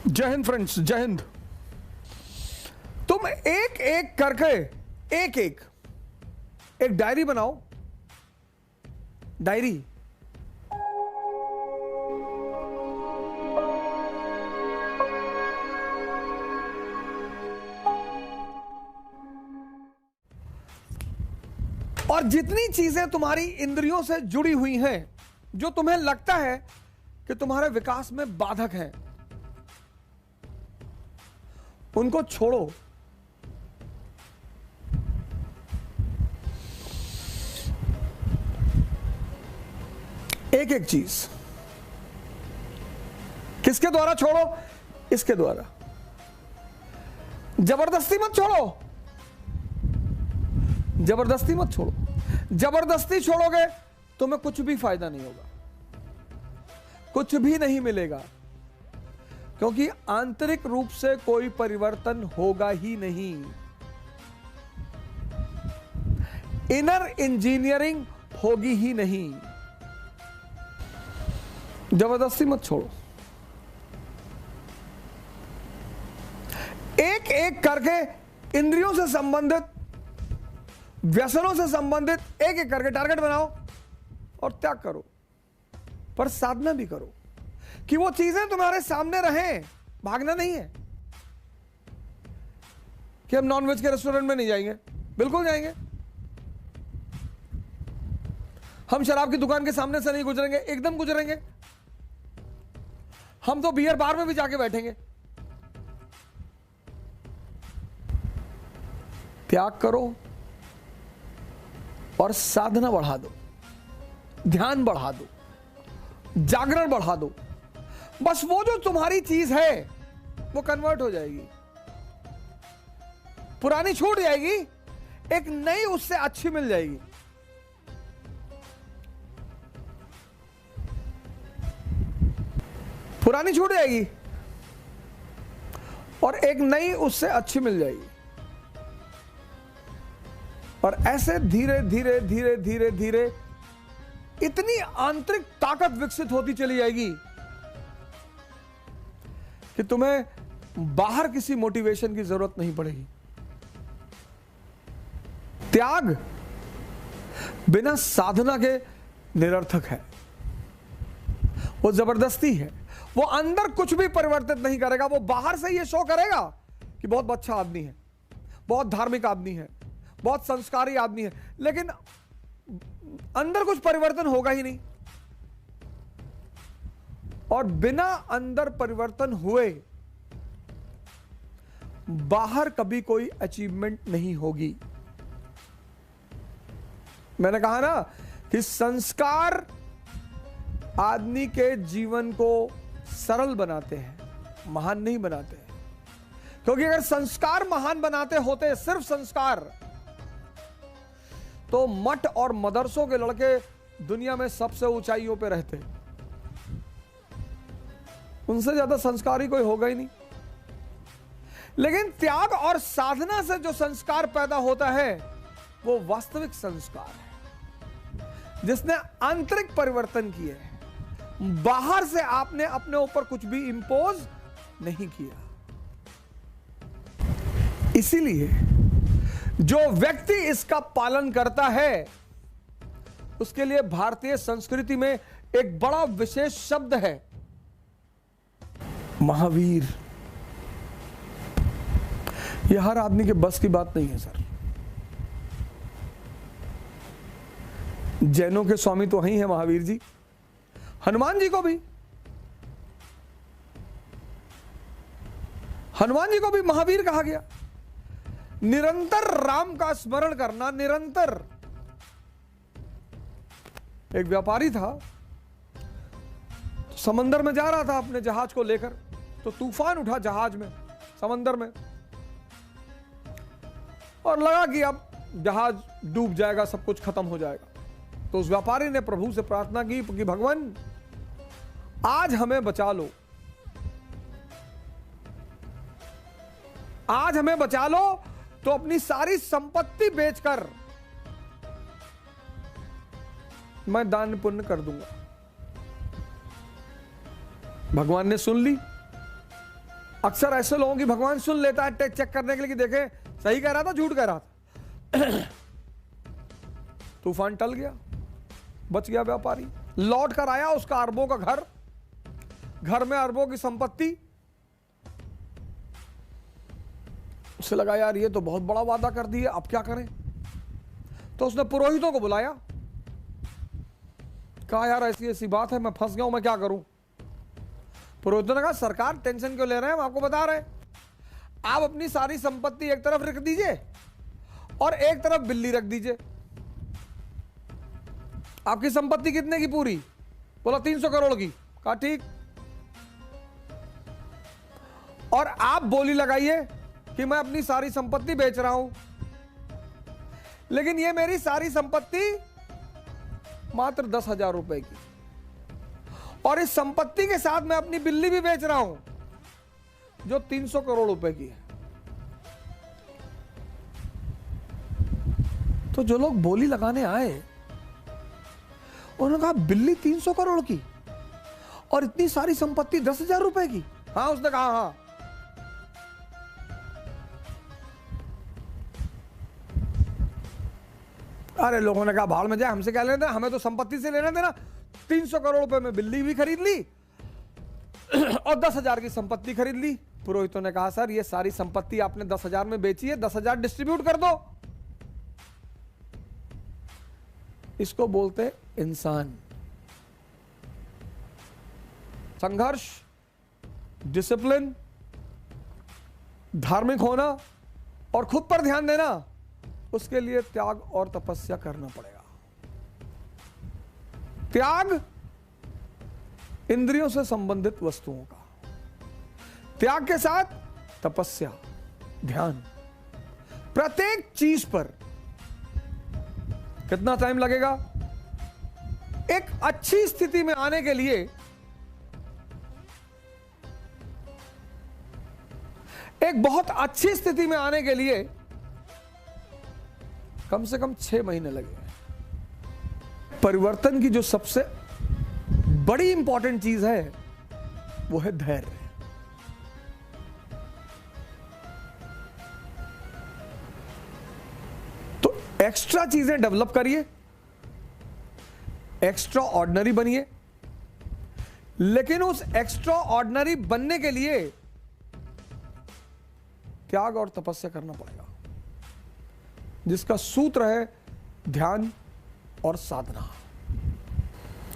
जय हिंद फ्रेंड्स, जय हिंद। तुम एक एक करके एक डायरी बनाओ। डायरी और जितनी चीजें तुम्हारी इंद्रियों से जुड़ी हुई हैं, जो तुम्हें लगता है कि तुम्हारे विकास में बाधक हैं, उनको छोड़ो। एक एक चीज किसके द्वारा छोड़ो? इसके द्वारा। जबरदस्ती मत छोड़ो, जबरदस्ती मत छोड़ो। जबरदस्ती छोड़ोगे तुम्हें कुछ भी फायदा नहीं होगा, कुछ भी नहीं मिलेगा, क्योंकि आंतरिक रूप से कोई परिवर्तन होगा ही नहीं। इनर इंजीनियरिंग होगी ही नहीं। जबरदस्ती मत छोड़ो। एक एक करके इंद्रियों से संबंधित, व्यसनों से संबंधित एक एक करके टारगेट बनाओ और त्याग करो। पर साधना भी करो कि वो चीजें तुम्हारे सामने रहें। भागना नहीं है कि हम नॉनवेज के रेस्टोरेंट में नहीं जाएंगे, बिल्कुल जाएंगे। हम शराब की दुकान के सामने से नहीं गुजरेंगे, एकदम गुजरेंगे। हम तो बियर बार में भी जाके बैठेंगे। त्याग करो और साधना बढ़ा दो, ध्यान बढ़ा दो, जागरण बढ़ा दो। बस वो जो तुम्हारी चीज है वो कन्वर्ट हो जाएगी, पुरानी छूट जाएगी, एक नई उससे अच्छी मिल जाएगी। पुरानी छूट जाएगी और एक नई उससे अच्छी मिल जाएगी। और ऐसे धीरे धीरे धीरे धीरे धीरे इतनी आंतरिक ताकत विकसित होती चली जाएगी कि तुम्हें बाहर किसी मोटिवेशन की जरूरत नहीं पड़ेगी। त्याग बिना साधना के निरर्थक है, वो जबरदस्ती है। वो अंदर कुछ भी परिवर्तित नहीं करेगा। वो बाहर से ये शो करेगा कि बहुत अच्छा आदमी है, बहुत धार्मिक आदमी है, बहुत संस्कारी आदमी है, लेकिन अंदर कुछ परिवर्तन होगा ही नहीं। और बिना अंदर परिवर्तन हुए बाहर कभी कोई अचीवमेंट नहीं होगी। मैंने कहा ना कि संस्कार आदमी के जीवन को सरल बनाते हैं, महान नहीं बनाते हैं। क्योंकि अगर संस्कार महान बनाते होते, सिर्फ संस्कार, तो मठ और मदरसों के लड़के दुनिया में सबसे ऊंचाइयों पे रहते। उनसे ज्यादा संस्कारी कोई होगा ही नहीं। लेकिन त्याग और साधना से जो संस्कार पैदा होता है वो वास्तविक संस्कार है, जिसने आंतरिक परिवर्तन किए हैं। बाहर से आपने अपने ऊपर कुछ भी इंपोज नहीं किया। इसीलिए जो व्यक्ति इसका पालन करता है उसके लिए भारतीय संस्कृति में एक बड़ा विशेष शब्द है, महावीर। यह हर आदमी के बस की बात नहीं है सर। जैनों के स्वामी तो वही है महावीर जी। हनुमान जी को भी, हनुमान जी को भी महावीर कहा गया। निरंतर राम का स्मरण करना, निरंतर। एक व्यापारी था, तो समंदर में जा रहा था अपने जहाज को लेकर, तो तूफान उठा जहाज में, समंदर में, और लगा कि अब जहाज डूब जाएगा, सब कुछ खत्म हो जाएगा। तो उस व्यापारी ने प्रभु से प्रार्थना की कि भगवान आज हमें बचा लो, आज हमें बचा लो, तो अपनी सारी संपत्ति बेचकर मैं दान पुण्य कर दूंगा। भगवान ने सुन ली अक्सर ऐसे लोगों की भगवान सुन लेता है चेक करने के लिए कि देखे सही कह रहा था झूठ कह रहा था। तूफान टल गया, बच गया व्यापारी, लौट कर आया, उसका अरबों का घर, घर में अरबों की संपत्ति। उसे लगा यार ये तो बहुत बड़ा वादा कर दिया, अब क्या करें। तो उसने पुरोहितों को बुलाया, कहा यार ऐसी ऐसी बात है, मैं फंस गया हूं, मैं क्या करूं। पुरोहितों ने कहा सरकार टेंशन क्यों ले रहे हैं, हम आपको बता रहे हैं, आप अपनी सारी संपत्ति एक तरफ रख दीजिए और एक तरफ बिल्ली रख दीजिए। आपकी संपत्ति कितने की पूरी? बोला 300 करोड़ की। कहा ठीक, और आप बोली लगाइए कि मैं अपनी सारी संपत्ति बेच रहा हूं, लेकिन ये मेरी सारी संपत्ति मात्र 10,000 रुपए की, और इस संपत्ति के साथ मैं अपनी बिल्ली भी बेच रहा हूं जो 300 करोड़ रुपए की है। तो जो लोग बोली लगाने आए उन्होंने कहा बिल्ली 300 करोड़ की और इतनी सारी संपत्ति 10,000 रुपए की? हाँ, उसने कहा हाँ। अरे लोगों ने कहा भाड़ में जाए, हमसे क्या लेना देना, हमें तो संपत्ति से लेना देना। 300 करोड़ रुपए में बिल्ली भी खरीद ली और 10,000 की संपत्ति खरीद ली। पुरोहितों ने कहा सर ये सारी संपत्ति आपने 10,000 में बेची है, 10,000 डिस्ट्रीब्यूट कर दो। इसको बोलते इंसान। संघर्ष, डिसिप्लिन, धार्मिक होना और खुद पर ध्यान देना, उसके लिए त्याग और तपस्या करना पड़ेगा। त्याग इंद्रियों से संबंधित वस्तुओं का, त्याग के साथ तपस्या, ध्यान, प्रत्येक चीज पर। कितना टाइम लगेगा? एक अच्छी स्थिति में आने के लिए एक बहुत अच्छी स्थिति में आने के लिए कम से कम 6 महीने लगे। परिवर्तन की जो सबसे बड़ी इंपॉर्टेंट चीज है वो है धैर्य। तो एक्स्ट्रा चीजें डेवलप करिए, एक्स्ट्रा ऑर्डिनरी बनिए, लेकिन उस एक्स्ट्रा ऑर्डिनरी बनने के लिए त्याग और तपस्या करना पड़ेगा, जिसका सूत्र है ध्यान और साधना।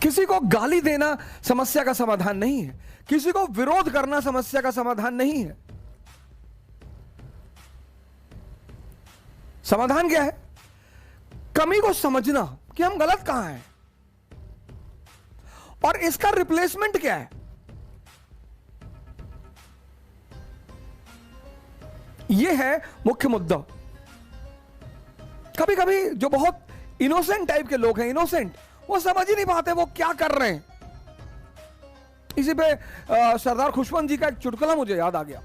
किसी को गाली देना समस्या का समाधान नहीं है, किसी को विरोध करना समस्या का समाधान नहीं है। समाधान क्या है? कमी को समझना कि हम गलत कहां हैं और इसका रिप्लेसमेंट क्या है। यह है मुख्य मुद्दा। कभी कभी जो बहुत इनोसेंट टाइप के लोग हैं, इनोसेंट, वो समझ ही नहीं पाते वो क्या कर रहे हैं। इसी पे सरदार खुशवंत जी का एक चुटकुला मुझे याद आ गया,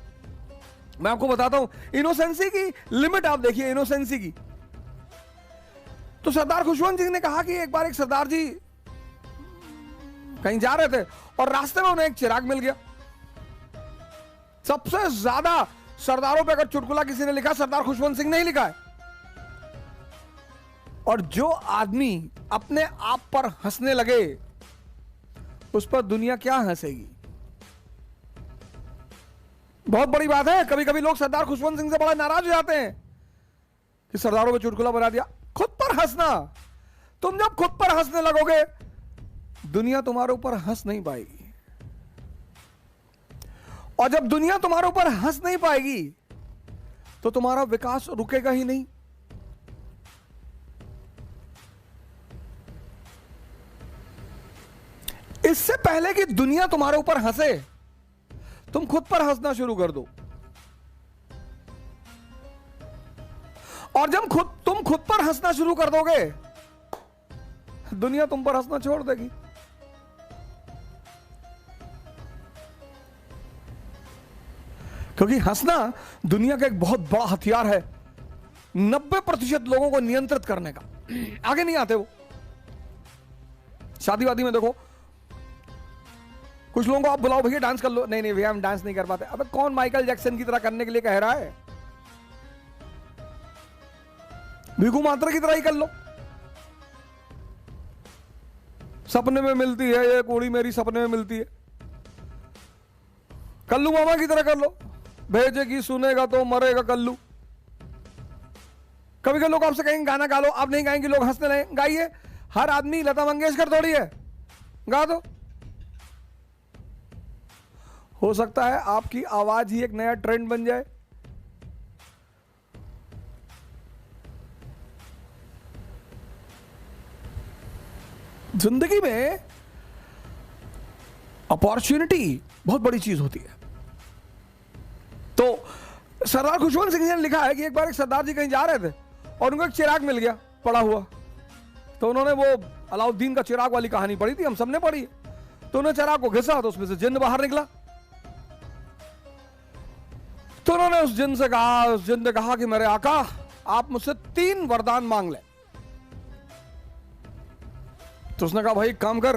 मैं आपको बताता हूं। इनोसेंसी की लिमिट आप देखिए, इनोसेंसी की। तो सरदार खुशवंत जी ने कहा कि एक बार एक सरदार जी कहीं जा रहे थे और रास्ते में उन्हें एक चिराग मिल गया। सबसे ज्यादा सरदारों पे अगर चुटकुला किसी ने लिखा, सरदार खुशवंत सिंह ने ही लिखा है। और जो आदमी अपने आप पर हंसने लगे, उस पर दुनिया क्या हंसेगी। बहुत बड़ी बात है। कभी कभी लोग सरदार खुशवंत सिंह से बड़ा नाराज हो जाते हैं कि सरदारों पे चुटकुला बना दिया। खुद पर हंसना, तुम जब खुद पर हंसने लगोगे, दुनिया तुम्हारे ऊपर हंस नहीं पाएगी। और जब दुनिया तुम्हारे ऊपर हंस नहीं पाएगी तो तुम्हारा विकास रुकेगा ही नहीं। इससे पहले कि दुनिया तुम्हारे ऊपर हंसे, तुम खुद पर हंसना शुरू कर दो। और जब तुम खुद पर हंसना शुरू कर दोगे, दुनिया तुम पर हंसना छोड़ देगी। क्योंकि हंसना दुनिया का एक बहुत बड़ा हथियार है 90% लोगों को नियंत्रित करने का। आगे नहीं आते वो। शादी वादी में देखो, कुछ लोगों को आप बुलाओ भैया डांस कर लो, नहीं नहीं भैया हम डांस नहीं कर पाते। अबे कौन माइकल जैक्सन की तरह करने के लिए कह रहा है? भिखू मात्रा की तरह ही कर लो। सपने में मिलती है ये कुड़ी मेरी, सपने में मिलती है। कल्लू मामा की तरह कर लो, भेजेगी सुनेगा तो मरेगा कल्लू। कभी कभी लोग आपसे कहेंगे गाना गा लो, आप नहीं गाएंगे, लोग हंसने लगे। गाइए, हर आदमी लता मंगेशकर थोड़ी है, गा दो। हो सकता है आपकी आवाज ही एक नया ट्रेंड बन जाए। जिंदगी में अपॉर्चुनिटी बहुत बड़ी चीज होती है। तो सरदार खुशवंत सिंह जी ने लिखा है कि एक बार एक सरदार जी कहीं जा रहे थे और उनको एक चिराग मिल गया पड़ा हुआ। तो उन्होंने वो अलाउद्दीन का चिराग वाली कहानी पढ़ी थी, हम सबने पढ़ी है। तो उन्होंने चिराग को घिसा तो उसमें से जिन्न बाहर निकला। तो उन्होंने उस जिन्न से कहा, उस जिन्न ने कहा कि मेरे आका आप मुझसे 3 वरदान मांग ले। तो उसने कहा भाई एक काम कर,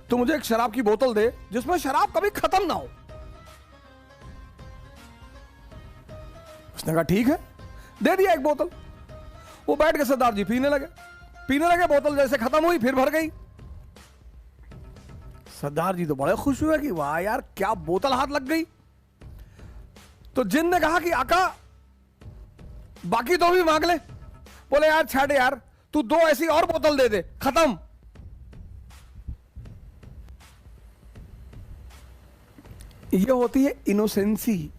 तू मुझे एक शराब की बोतल दे जिसमें शराब कभी खत्म ना हो। उसने कहा ठीक है, दे दिया एक बोतल। वो बैठ के सरदार जी पीने लगे। बोतल जैसे खत्म हुई फिर भर गई। सरदार जी तो बड़े खुश हुए कि वाह यार क्या बोतल हाथ लग गई। तो जिन ने कहा कि आका बाकी 2 भी मांग ले। बोले यार छाड़ यार, तू 2 ऐसी और बोतल दे दे, खत्म। ये होती है इनोसेंसी।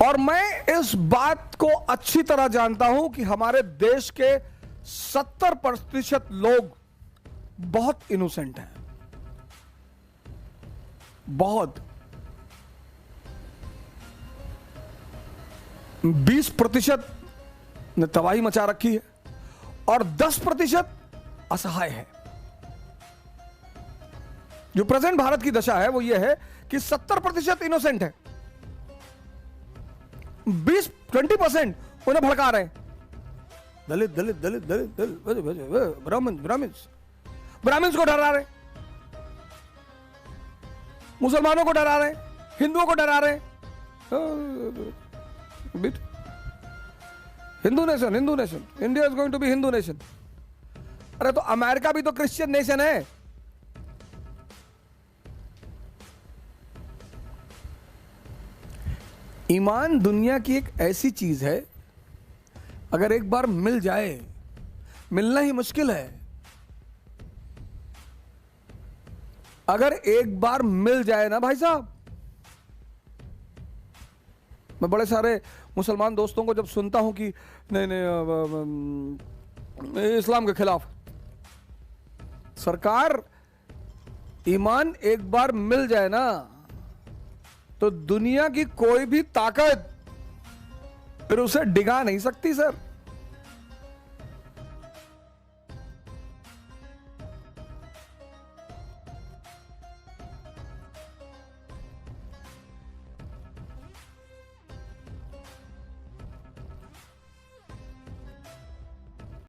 और मैं इस बात को अच्छी तरह जानता हूं कि हमारे देश के 70% लोग बहुत इनोसेंट हैं, बहुत। 20% ने तबाही मचा रखी है और 10% असहाय है। जो प्रेजेंट भारत की दशा है वो ये है कि 70% इनोसेंट है, 20% उन्हें भड़का रहे हैं। दलित दलित दलित दलित दलित, ब्राह्मण्स को डरा रहे, मुसलमानों को डरा रहे, हिंदुओं को डरा रहे। Hindu nation, India is going to be Hindu nation. अरे तो अमेरिका भी तो क्रिश्चियन नेशन है। ईमान दुनिया की एक ऐसी चीज है, अगर एक बार मिल जाए, मिलना ही मुश्किल है। अगर एक बार मिल जाए ना भाई साहब, मैं बड़े सारे मुसलमान दोस्तों को जब सुनता हूं कि नहीं इस्लाम के खिलाफ, सरकार ईमान एक बार मिल जाए ना तो दुनिया की कोई भी ताकत फिर उसे डिगा नहीं सकती सर।